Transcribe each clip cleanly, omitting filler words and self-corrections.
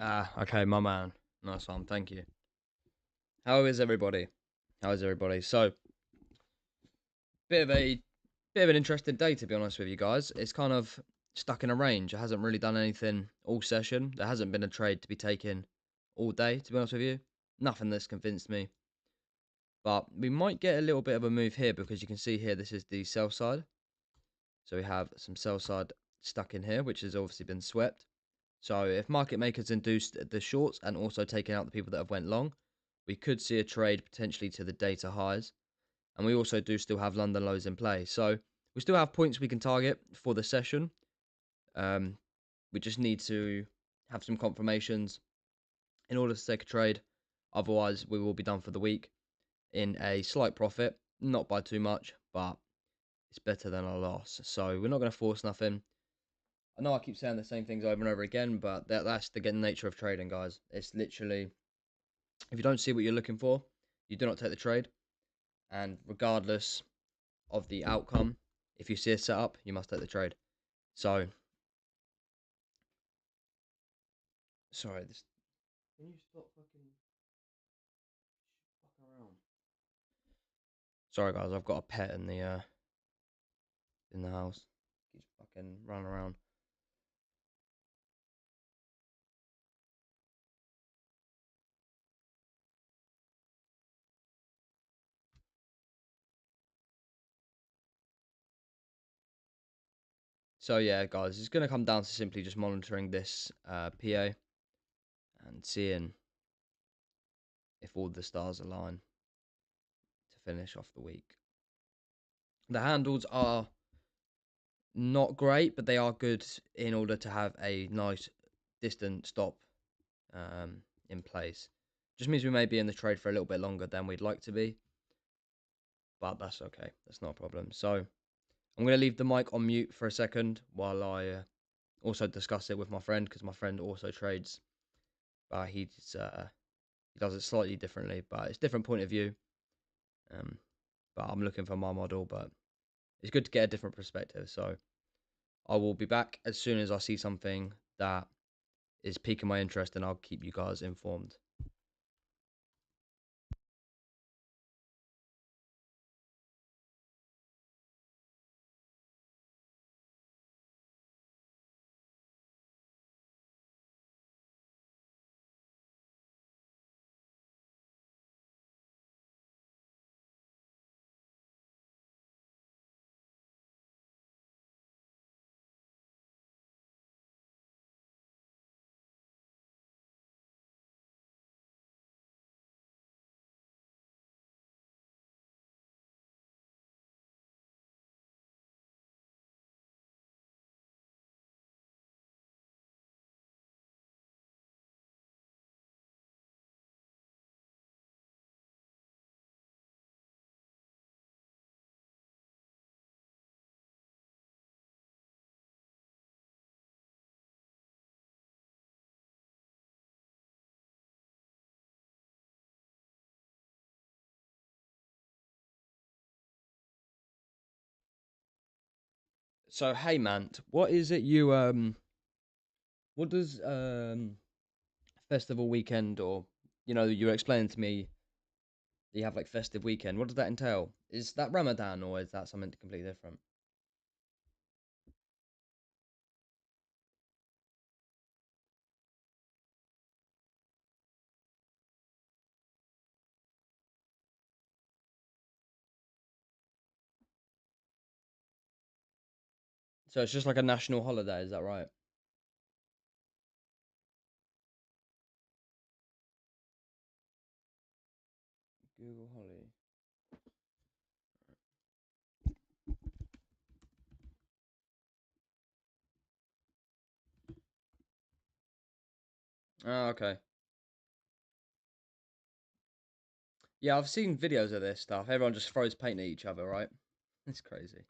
Ah, okay, my man. Nice one, thank you. How is everybody? How is everybody? So, bit of a bit of an interesting day to be honest with you guys. It's kind of stuck in a range. It hasn't really done anything all session. There hasn't been a trade to be taken all day, to be honest with you. Nothing that's convinced me. But we might get a little bit of a move here because you can see here this is the sell side. So we have some sell side stuck in here, which has obviously been swept. So if market makers induced the shorts and also taking out the people that have went long, we could see a trade potentially to the data highs. And we also do still have London lows in play. So we still have points we can target for the session. Um, we just need to have some confirmations in order to take a trade. Otherwise, we will be done for the week in a slight profit. Not by too much, but it's better than a loss. So we're not going to force nothing. I know I keep saying the same things over and over again, but that's the nature of trading, guys. It's literally, if you don't see what you're looking for, you do not take the trade. And regardless of the outcome, if you see a setup, you must take the trade. So, sorry, this. Can you stop fucking around? Sorry, guys, I've got a pet in the house. He's fucking running around. So yeah, guys, it's gonna come down to simply just monitoring this PA and seeing if all the stars align to finish off the week. The handles are not great, but they are good in order to have a nice distant stop in place. Just means we may be in the trade for a little bit longer than we'd like to be, but that's okay. That's not a problem. So I'm going to leave the mic on mute for a second while I also discuss it with my friend, because my friend also trades, but he does it slightly differently, but it's a different point of view. Um, but I'm looking for my model, but it's good to get a different perspective. So I will be back as soon as I see something that is piquing my interest, and I'll keep you guys informed. So hey man, what is it you what does festival weekend, or you were explaining to me that you have like festive weekend. What does that entail? Is that Ramadan or is that something completely different? So it's just like a national holiday, is that right? Google Holly. Oh, okay. Yeah, I've seen videos of this stuff. Everyone just throws paint at each other, right? It's crazy.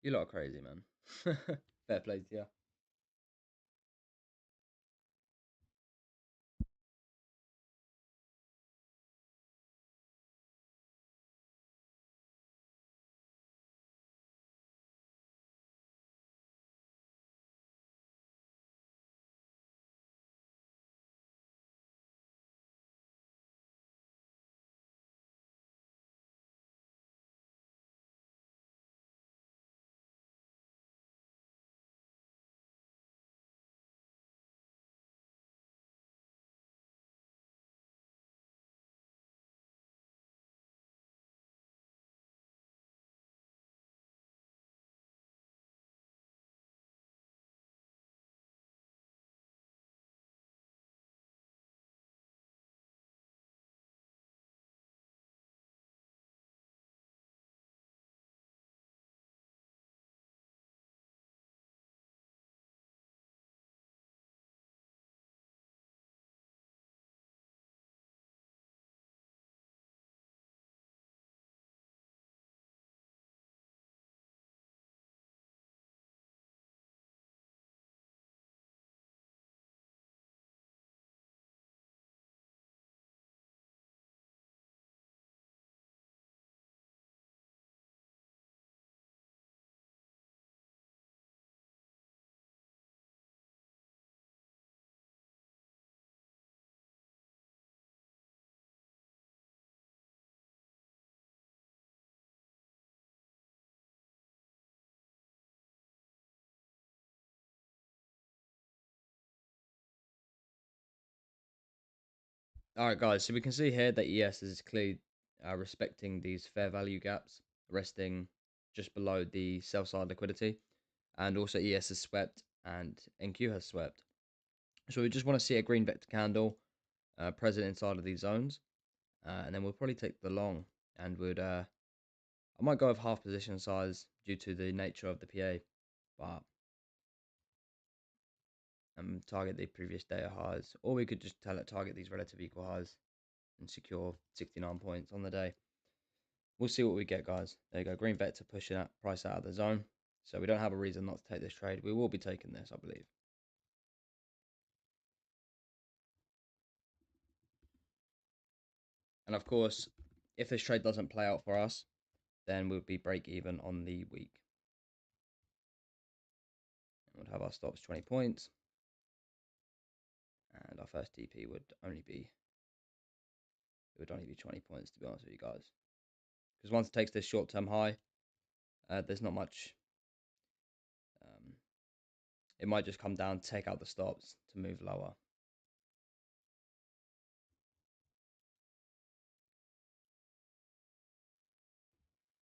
You lot are crazy, man. Fair play to you. All right, guys. So we can see here that ES is clearly respecting these fair value gaps, resting just below the sell side liquidity, and also ES has swept and NQ has swept. So we just want to see a green vector candle present inside of these zones, and then we'll probably take the long and would I might go with half position size due to the nature of the PA, but target the previous day highs, or we could just tell it target these relative equal highs and secure 69 points on the day. We'll see what we get, guys. There you go. Green vector pushing that price out of the zone. So we don't have a reason not to take this trade. We will be taking this, I believe. And of course, if this trade doesn't play out for us, then we'll be break even on the week. And we'll have our stops 20 points. And our first TP would only be 20 points, to be honest with you guys. Because once it takes this short-term high, there's not much. It might just come down, take out the stops to move lower.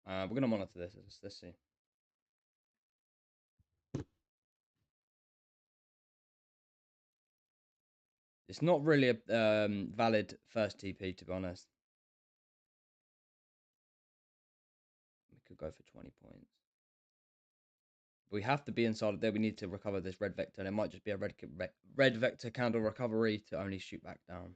We're going to monitor this. Let's see. It's not really a valid first TP, to be honest. We could go for 20 points. We have to be inside of there. We need to recover this red vector, and it might just be a red vector candle recovery to only shoot back down.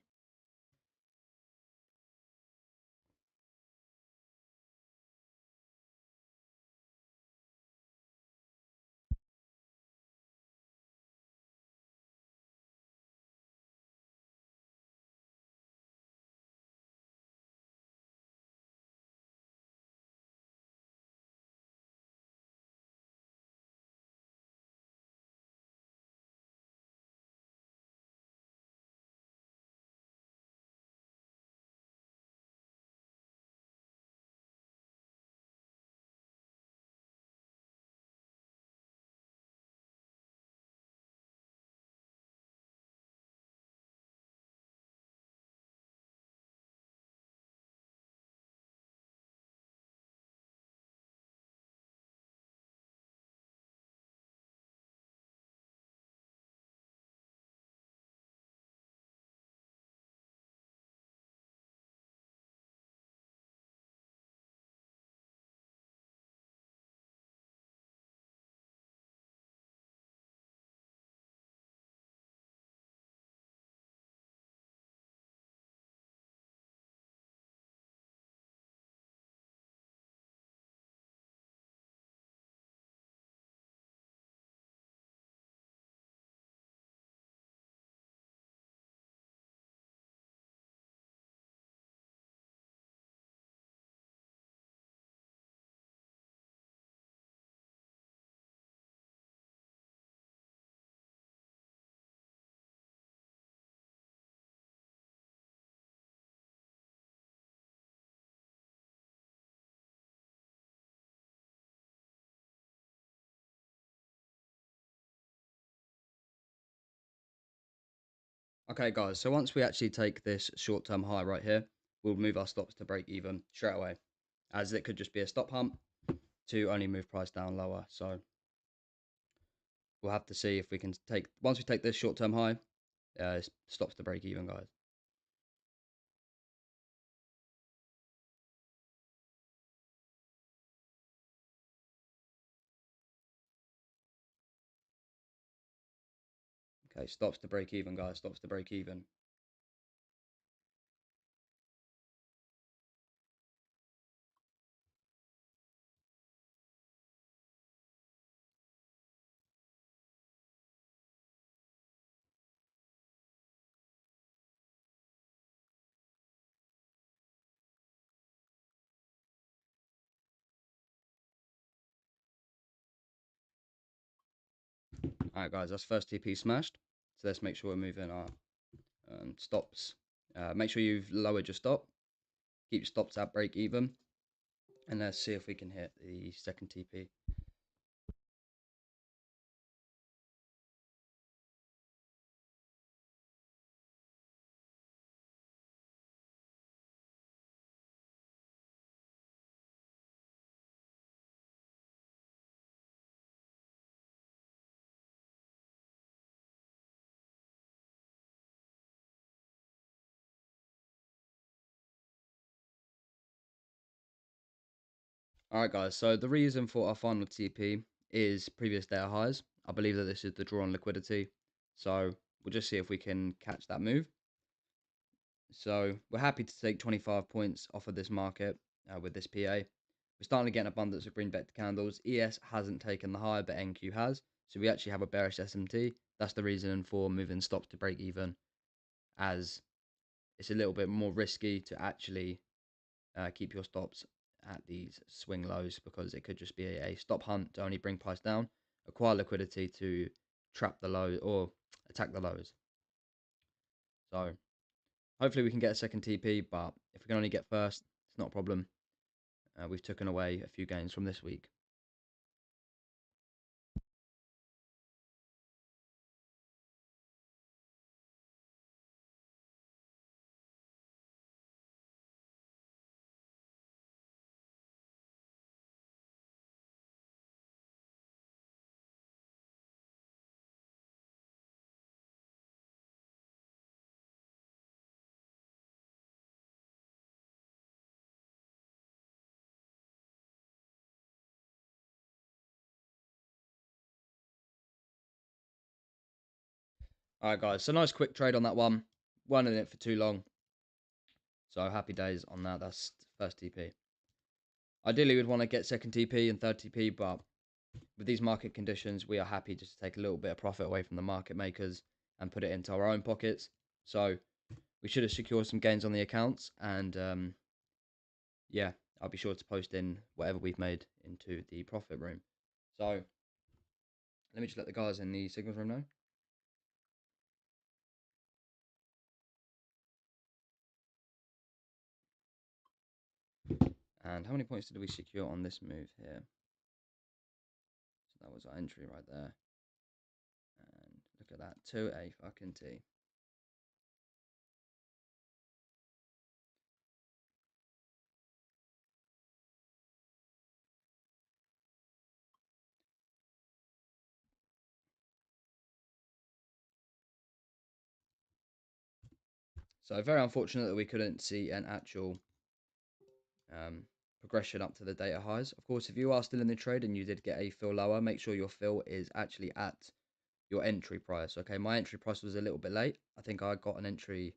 Okay, guys, so once we actually take this short-term high right here, we'll move our stops to break even straight away, as it could just be a stop hump to only move price down lower. So we'll have to see if we can take, once we take this short-term high, stops to break even, guys. Okay, stops to break even, guys, stops to break even. All right, guys, that's first TP smashed. So let's make sure we're moving our stops. Make sure you've lowered your stop. Keep your stops at break even. And let's see if we can hit the second TP. Alright guys, so the reason for our final TP is previous data highs. I believe that this is the draw on liquidity. So we'll just see if we can catch that move. So we're happy to take 25 points off of this market with this PA. We're starting to get an abundance of green bet candles. ES hasn't taken the high, but NQ has. So we actually have a bearish SMT. That's the reason for moving stops to break even, as it's a little bit more risky to actually keep your stops at these swing lows, because it could just be a stop hunt to only bring price down, acquire liquidity to trap the low or attack the lows. So hopefully we can get a second TP, but if we can only get first, it's not a problem. We've taken away a few gains from this week. All right, guys. So nice quick trade on that one. Weren't in it for too long. So happy days on that. That's first TP. Ideally, we'd want to get second TP and third TP, but with these market conditions, we are happy just to take a little bit of profit away from the market makers and put it into our own pockets. So we should have secured some gains on the accounts, and yeah, I'll be sure to post in whatever we've made into the profit room. So let me just let the guys in the signals room know. And how many points did we secure on this move here? So that was our entry right there. And look at that, 2A fucking T. So very unfortunate that we couldn't see an actual progression up to the data highs. Of course, if you are still in the trade and you did get a fill lower, make sure your fill is actually at your entry price. Okay, my entry price was a little bit late. I think I got an entry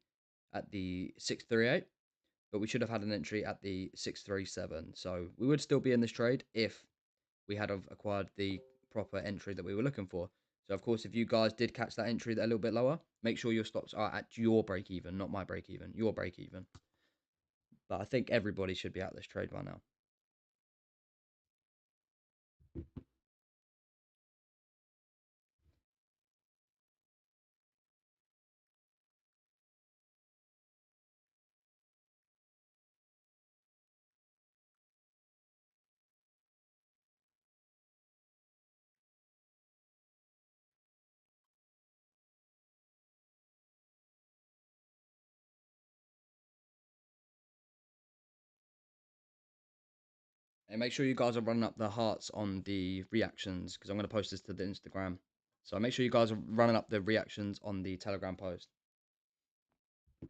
at the 638, but we should have had an entry at the 637. So we would still be in this trade if we had have acquired the proper entry that we were looking for. So of course, if you guys did catch that entry that a little bit lower, make sure your stops are at your break even, not my break even, your break even. But I think everybody should be out this trade by now. And make sure you guys are running up the hearts on the reactions, because I'm going to post this to the Instagram. So make sure you guys are running up the reactions on the Telegram post.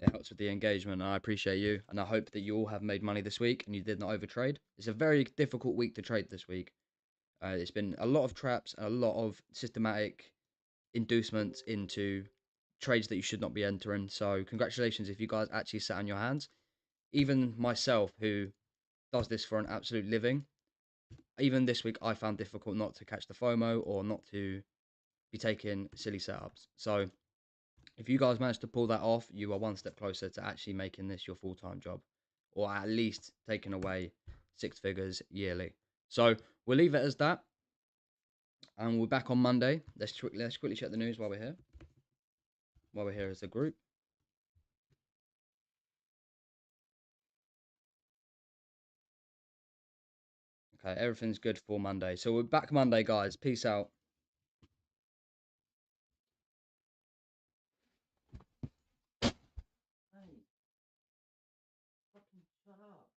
It helps with the engagement, and I appreciate you. And I hope that you all have made money this week and you did not overtrade. It's a very difficult week to trade this week. It's been a lot of traps and a lot of systematic inducements into trades that you should not be entering. So congratulations if you guys actually sat on your hands. Even myself, who does this for an absolute living, even this week I found difficult not to catch the FOMO or not to be taking silly setups. So if you guys manage to pull that off, you are one step closer to actually making this your full-time job, or at least taking away six figures yearly. So we'll leave it as that, and we're back on Monday. Let's quickly check the news while we're here. While we're here as a group. Okay, everything's good for Monday. So we're back Monday, guys. Peace out. Hey, fucking shut up.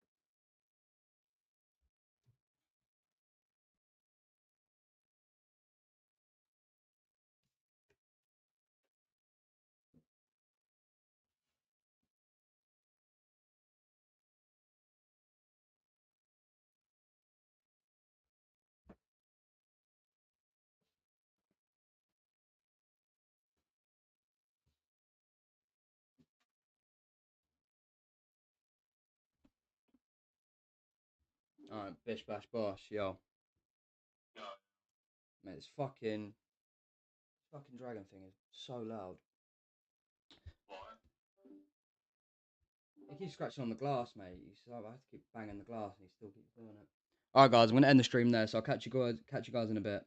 Alright, bish bash bosh, yo. Mate, this fucking dragon thing is so loud. He keeps scratching on the glass, mate. I have to keep banging the glass and he still keeps doing it. Alright guys, I'm gonna end the stream there, so I'll catch you guys in a bit.